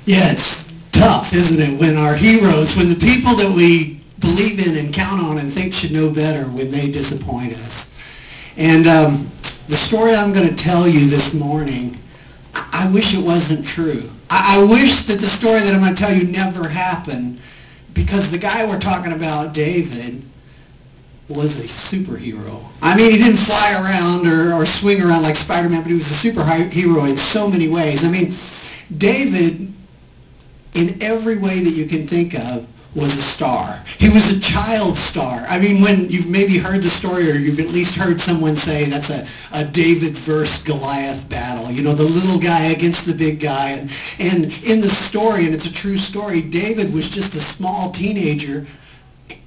Yeah, it's tough, isn't it, when our heroes, when the people that we believe in and count on and think should know better, when they disappoint us. And the story I'm going to tell you this morning, I wish it wasn't true. I wish that the story that I'm going to tell you never happened, because the guy we're talking about, David, was a superhero. I mean, he didn't fly around or swing around like Spider-Man, but he was a superhero in so many ways. I mean, David, in every way that you can think of, was a star. He was a child star. I mean, when you've maybe heard the story, or you've at least heard someone say that's a David versus Goliath battle. You know, the little guy against the big guy. And in the story, and it's a true story, David was just a small teenager,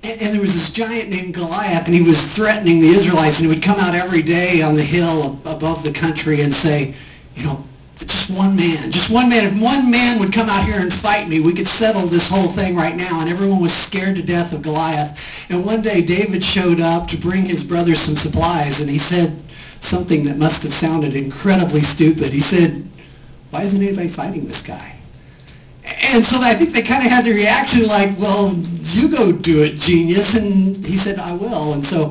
and there was this giant named Goliath, and he was threatening the Israelites, and he would come out every day on the hill above the country and say, you know, just one man. If one man would come out here and fight me, we could settle this whole thing right now. And everyone was scared to death of Goliath. And one day David showed up to bring his brothers some supplies, and he said something that must have sounded incredibly stupid. He said, why isn't anybody fighting this guy? And so I think they kind of had the reaction like, well, you go do it, genius. And he said, I will. And so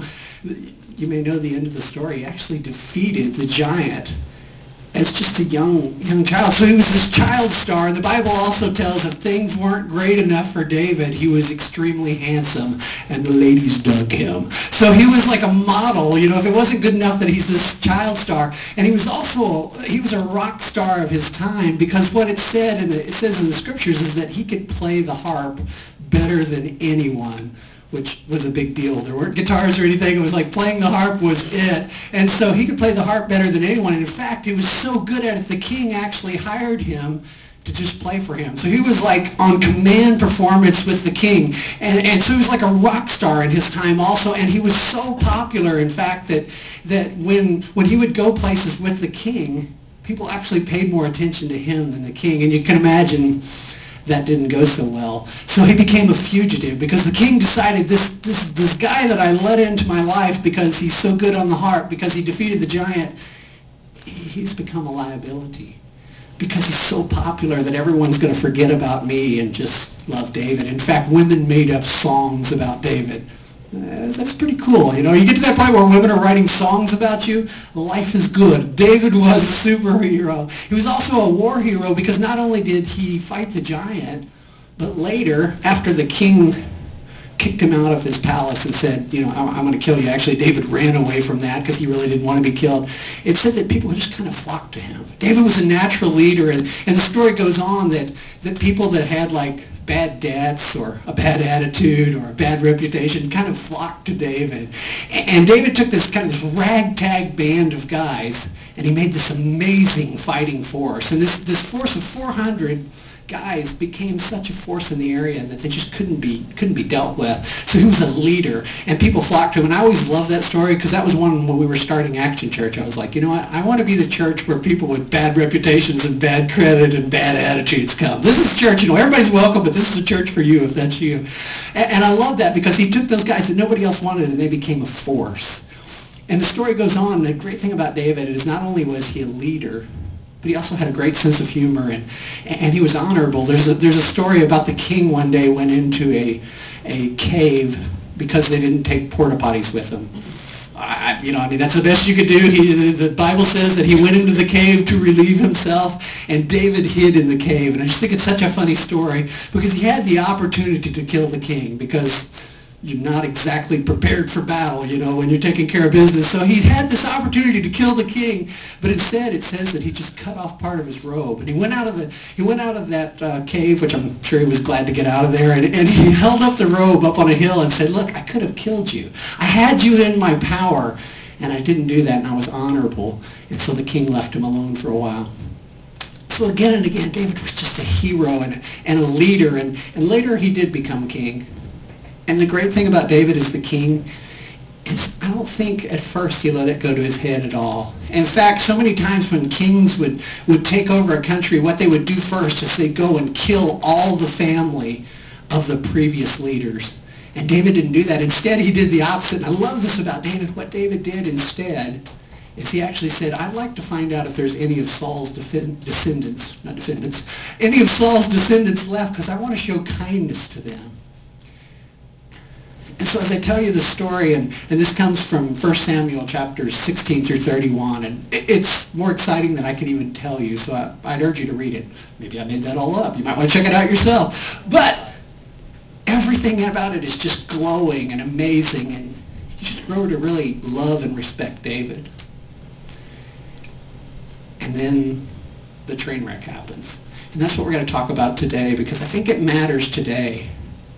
you may know the end of the story. He actually defeated the giant as just a young child. So he was this child star. The Bible also tells if things weren't great enough for David, he was extremely handsome, and the ladies dug him. So he was like a model, you know, if it wasn't good enough that he's this child star. And he was a rock star of his time, because what it says in the scriptures is that he could play the harp better than anyone, which was a big deal. There weren't guitars or anything. It was like playing the harp was it. And so he could play the harp better than anyone. And in fact, he was so good at it, the king actually hired him to just play for him. So he was like on command performance with the king. And so he was like a rock star in his time also. And he was so popular, in fact, that when he would go places with the king, people actually paid more attention to him than the king. And you can imagine that didn't go so well. So he became a fugitive, because the king decided this guy that I let into my life because he's so good on the harp, because he defeated the giant, he's become a liability, because he's so popular that everyone's going to forget about me and just love David. In fact, women made up songs about David. That's pretty cool. You know, you get to that point where women are writing songs about you, life is good. David was a superhero. He was also a war hero, because not only did he fight the giant, but later, after the king kicked him out of his palace and said, you know, I'm going to kill you. Actually, David ran away from that because he really didn't want to be killed. It said that people just kind of flocked to him. David was a natural leader, and the story goes on that people that had like bad debts or a bad attitude or a bad reputation kind of flocked to David. And David took this kind of this ragtag band of guys, and he made this amazing fighting force. And this force of 400 guys became such a force in the area that they just couldn't be dealt with. So he was a leader, and people flocked to him. And I always loved that story, because that was one when we were starting Action Church. I was like, you know what? I want to be the church where people with bad reputations and bad credit and bad attitudes come. This is church, you know, everybody's welcome, but this is a church for you if that's you. And I love that, because he took those guys that nobody else wanted, and they became a force. And the story goes on. The great thing about David is not only was he a leader, but he also had a great sense of humor, and he was honorable. There's a story about the king one day went into a cave because they didn't take porta potties with them. That's the best you could do. The Bible says that he went into the cave to relieve himself, and David hid in the cave. And I just think it's such a funny story, because he had the opportunity to kill the king, because you're not exactly prepared for battle, you know, when you're taking care of business. So he had this opportunity to kill the king, but instead it says that he just cut off part of his robe, and he went out of that cave, which I'm sure he was glad to get out of there, and he held up the robe up on a hill and said, look, I could have killed you. I had you in my power, and I didn't do that, and I was honorable. And so the king left him alone for a while. So again and again, David was just a hero and a leader, and later he did become king. And the great thing about David as the king is I don't think at first he let it go to his head at all. In fact, so many times when kings would take over a country, what they would do first is they'd go and kill all the family of the previous leaders. And David didn't do that. Instead, he did the opposite. And I love this about David. What David did instead is he actually said, I'd like to find out if there's any of Saul's descendants left, because I want to show kindness to them. And so as I tell you the story, and this comes from 1 Samuel chapters 16 through 31, and it's more exciting than I can even tell you, so I'd urge you to read it. Maybe I made that all up. You might want to check it out yourself. But everything about it is just glowing and amazing, and you just grow to really love and respect David. And then the train wreck happens. And that's what we're going to talk about today, because I think it matters today,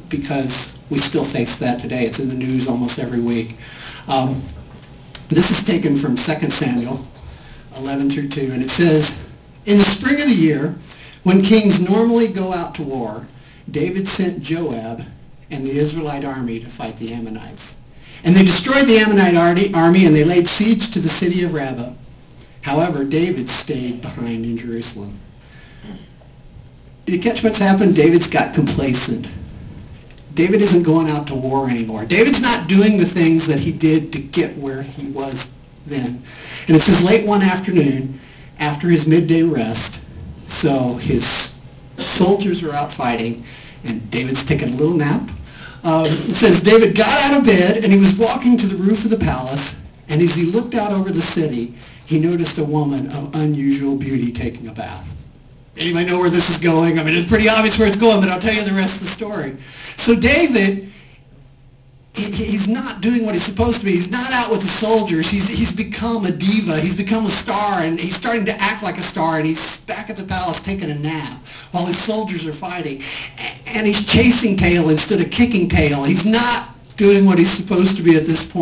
because we still face that today. It's in the news almost every week. This is taken from 2 Samuel 11 through 2, and it says, in the spring of the year, when kings normally go out to war, David sent Joab and the Israelite army to fight the Ammonites. And they destroyed the Ammonite army, and they laid siege to the city of Rabbah. However, David stayed behind in Jerusalem. Did you catch what's happened? David's got complacent. David isn't going out to war anymore. David's not doing the things that he did to get where he was then. And it says late one afternoon, after his midday rest, so his soldiers are out fighting, and David's taking a little nap. It says David got out of bed, and he was walking to the roof of the palace, and as he looked out over the city, he noticed a woman of unusual beauty taking a bath. Anybody know where this is going? I mean, it's pretty obvious where it's going, but I'll tell you the rest of the story. So David, he's not doing what he's supposed to be. He's not out with the soldiers. He's become a diva. He's become a star, and he's starting to act like a star, and he's back at the palace taking a nap while his soldiers are fighting. And he's chasing tail instead of kicking tail. He's not doing what he's supposed to be at this point.